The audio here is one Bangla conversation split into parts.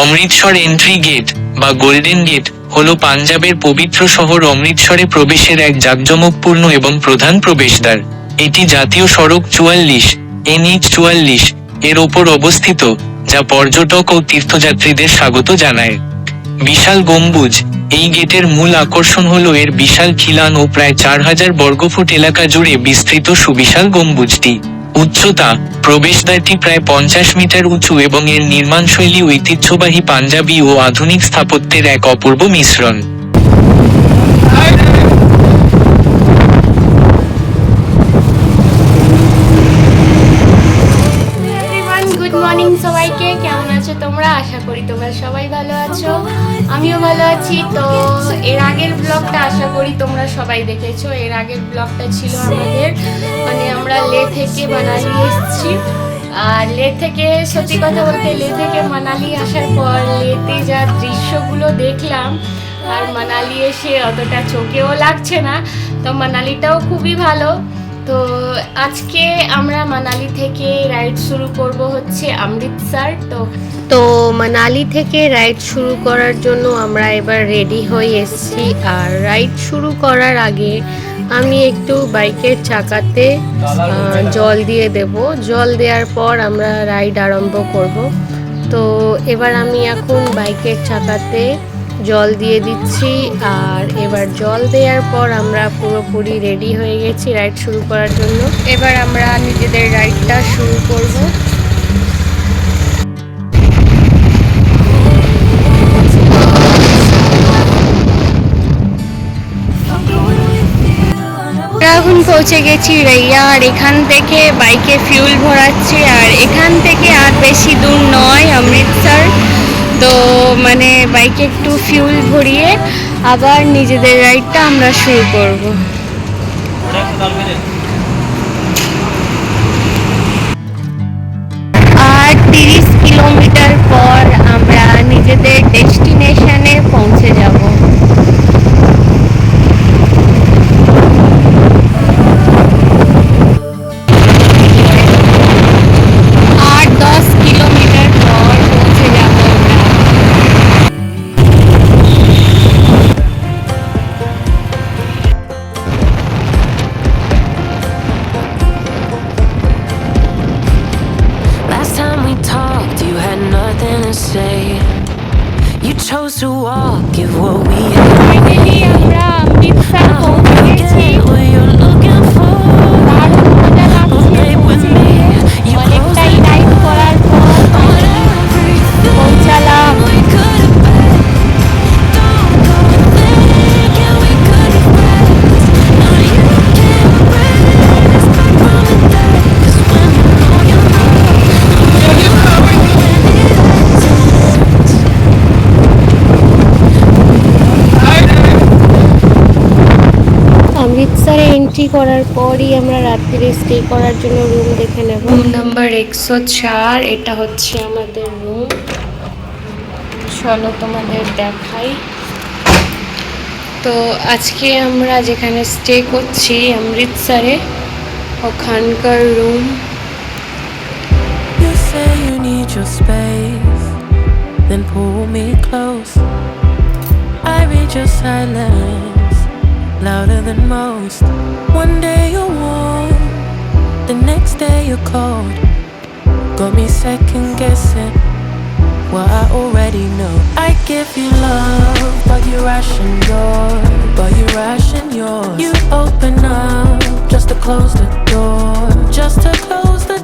অমৃতসর এন্ট্রি গেট বা গোল্ডেন গেট হলো পাঞ্জাবের পবিত্র শহর অমৃতসরে প্রবেশের এক জাঁকজমকপূর্ণ এবং প্রধান প্রবেশদ্বার। এটি জাতীয় সড়ক 44 NH 44 এর ওপর অবস্থিত, যা পর্যটক ও তীর্থযাত্রীদের স্বাগত জানায়। বিশাল গম্বুজ। এই গেটের মূল আকর্ষণ হলো এর বিশাল খিলান ও প্রায় 4000 বর্গফুট এলাকা জুড়ে বিস্তৃত সুবিশাল গম্বুজটি। উচ্চতা। প্রবেশদ্বারটি প্রায় 50 মিটার উঁচু এবং এর নির্মাণশৈলী ঐতিহ্যবাহী পাঞ্জাবি ও আধুনিক স্থাপত্যের এক অপূর্ব মিশ্রণ। গুড মর্নিং সবাইকে, কেমন আছো তোমরা? আশা করি তোমরা সবাই ভালো আছো, আমিও ভালো আছি। তো এর আগের ব্লগটা আশা করি তোমরা সবাই দেখেছো। এর আগের ব্লগটা ছিল আমাদের আমরা লে থেকে মানালি এসেছি। আর লে থেকে সত্যি কথা বলতে লে থেকে মানালি আসার পর লেতে যা দৃশ্যগুলো দেখলাম, আর মানালি এসে অতটা চোখেও লাগছে না। তো মানালিটাও খুবই ভালো। তো আজকে আমরা মানালি থেকে রাইড শুরু করব হচ্ছে অমৃতসর। তো মানালি থেকে রাইড শুরু করার জন্য আমরা এবার রেডি হয়ে এসেছি। আর রাইড শুরু করার আগে আমি একটু বাইকের চাকাতে জল দিয়ে দেব। জল দেওয়ার পর আমরা রাইড আরম্ভ করব। তো এবার আমি এখন বাইকের চাকাতে জল দিয়ে দিচ্ছি। আর এবার জল দেওয়ার পর আমরা পুরোপুরি রেডি হয়ে গেছি রাইড শুরু করার জন্য। এবার আমরা নিজেদের রাইডটা শুরু করব। এখন পৌঁছে গেছি রাইয়া। আর এখান থেকে বাইকে ফিউল ভরাচ্ছি। আর এখান থেকে আর বেশি দূর নয় অমৃতসর। তো বাইকে একটু ফিউল ভরিয়ে আবার নিজেদের রাইডটা আমরা শুরু করব। আর 30 কিলোমিটার পর আমরা নিজেদের ডেস্টিনেশনে পৌঁছে যাব। You chose to walk, give what we had. Finally, আমরা অমৃতসর পৌঁছে গেছি। What you're looking for. অনেকটাই রাইড করার পর পৌঁছালাম। অমৃতসরে এন্ট্রি করার পরই আমরা রাত্রিরে স্টে করার জন্য রুম দেখে নেব। রুম নাম্বার 104, এটা হচ্ছে আমাদের রুম। চলো তোমাদের দেখাই। তো আজকে আমরা যেখানে স্টে করছি অমৃতসরে, ওখানকার room. You say you need your space, then pull me close. I read your silence, louder than most. One day you're warm, the next day you're cold. Got me second guessing what I already know. I give you love, but you ration yours. You open up just to close the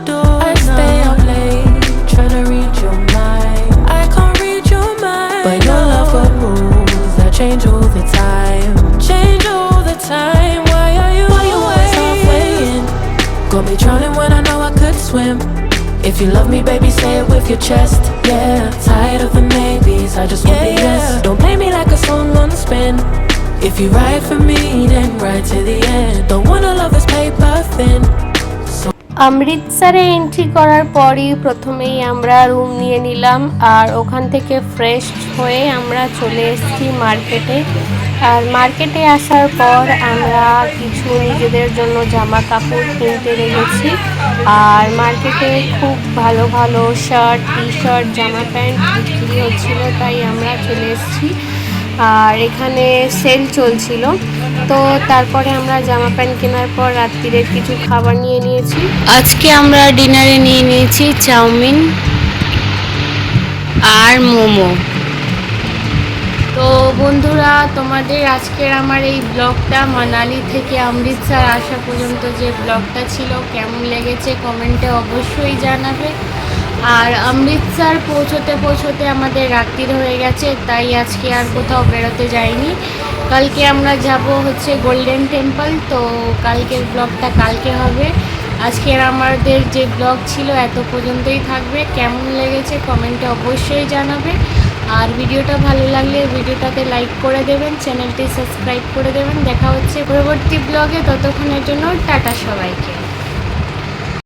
door, I stay up late trying to read your mind. I can't read your mind, but your love got rules that change all the time. Why are you always halfway in? Got me drowning when I know I could swim. If you love me, baby, say it with your chest. Yeah, tired of the maybes, I just want the yes. Don't play me like a song on spin. If you ride for me, then ride to the end. Don't wanna love this paper thin. অমৃতসরে এন্ট্রি করার পরই প্রথমেই আমরা রুম নিয়ে নিলাম, আর ওখান থেকে ফ্রেশ হয়ে আমরা চলে এসেছি মার্কেটে। আর মার্কেটে আসার পর আমরা কিছু নিজেদের জন্য জামা কাপড় কিনতে লেগেছি। আর মার্কেটে খুব ভালো ভালো শার্ট, টি শার্ট, জামা প্যান্ট বিক্রি হচ্ছিল, তাই আমরা চলে এসেছি। আর এখানে সেল চলছিল, তো তারপরে আমরা জামা প্যান্ট কেনার পর রাত্রিরের কিছু খাবার নিয়ে নিয়েছি। আজকে আমরা ডিনারে নিয়ে নিয়েছি চাউমিন আর মোমো। তো বন্ধুরা, তোমাদের আজকের আমার এই ব্লগটা মানালি থেকে অমৃতসর আসা পর্যন্ত যে ব্লগটা ছিল কেমন লেগেছে কমেন্টে অবশ্যই জানাবে। আর অমৃতসর পৌঁছতে পৌঁছতে আমাদের রাত্রির হয়ে গেছে, তাই আজকে আর কোথাও বেরোতে যাইনি। কালকে আমরা যাব হচ্ছে গোল্ডেন টেম্পল, তো কালকের ব্লগটা কালকে হবে। আজকের আমাদের যে ব্লগ ছিল এত পর্যন্তই থাকবে। কেমন লেগেছে কমেন্টে অবশ্যই জানাবে। আর ভিডিওটা ভালো লাগলে ভিডিওটাতে লাইক করে দেবেন, চ্যানেলটি সাবস্ক্রাইব করে দেবেন। দেখা হচ্ছে পরবর্তী ব্লগে, ততক্ষণের জন্য টাটা সবাইকে।